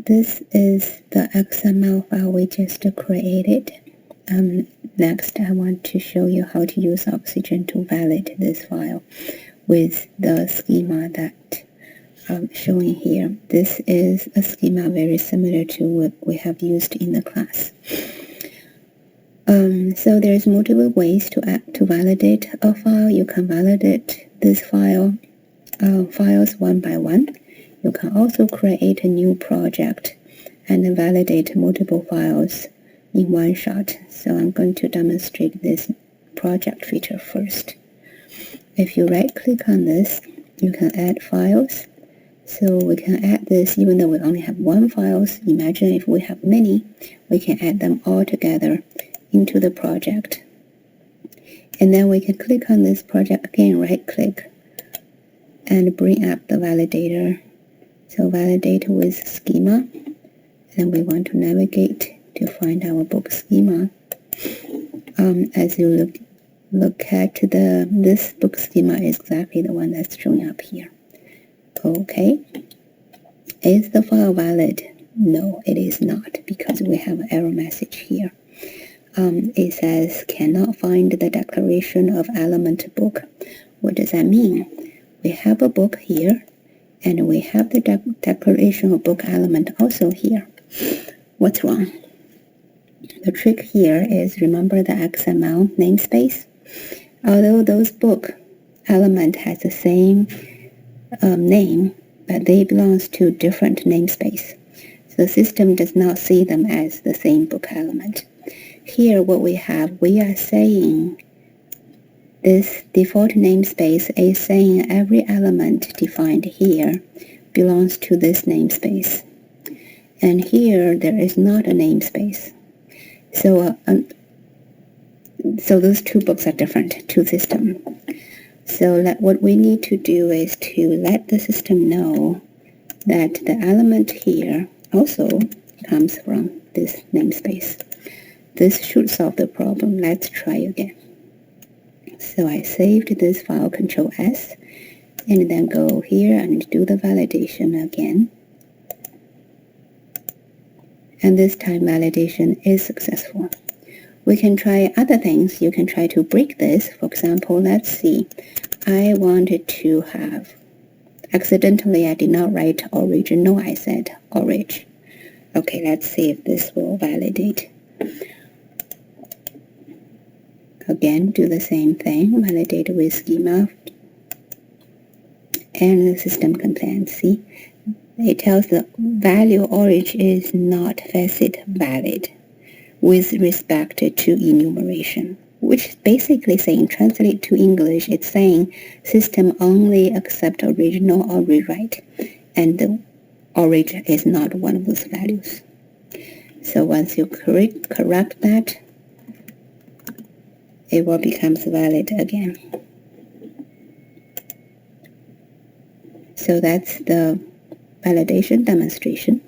this is the XML file we just created. Next, I want to show you how to use Oxygen to validate this file with the schema that I'm showing here. This is a schema very similar to what we have used in the class. So there's multiple ways to validate a file. You can validate this files one by one. You can also create a new project and validate multiple files in one shot. So I'm going to demonstrate this project feature first. If you right-click on this, you can add files. So we can add this even though we only have one file. Imagine if we have many, we can add them all together into the project. And then we can click on this project again, right-click, and bring up the validator. So validate with schema, and we want to navigate to find our book schema. As you look at this book schema is exactly the one that's showing up here. Okay. Is the file valid? No, it is not, because we have an error message here. It says cannot find the declaration of element book. What does that mean? We have a book here, and we have the declaration of book element also here. What's wrong? The trick here is, remember the XML namespace? Although those book element has the same name, but they belong to different namespace. So the system does not see them as the same book element. Here what we are saying this default namespace is saying every element defined here belongs to this namespace. And here there is not a namespace. So those two books are different, two systems. So what we need to do is to let the system know that the element here also comes from this namespace. This should solve the problem. Let's try again. So I saved this file, Control S, and then go here and do the validation again. And this time validation is successful. We can try other things. You can try to break this. For example, let's see. I wanted to have, accidentally I did not write original, I said orig. Okay, let's see if this will validate. Again, do the same thing, validate with schema, and the system complaint. See, it tells the value orig is not facet valid with respect to enumeration, which is basically saying, translate to English, it's saying system only accept original or rewrite, and the orig is not one of those values. So once you correct that, it will become valid again. So that's the validation demonstration.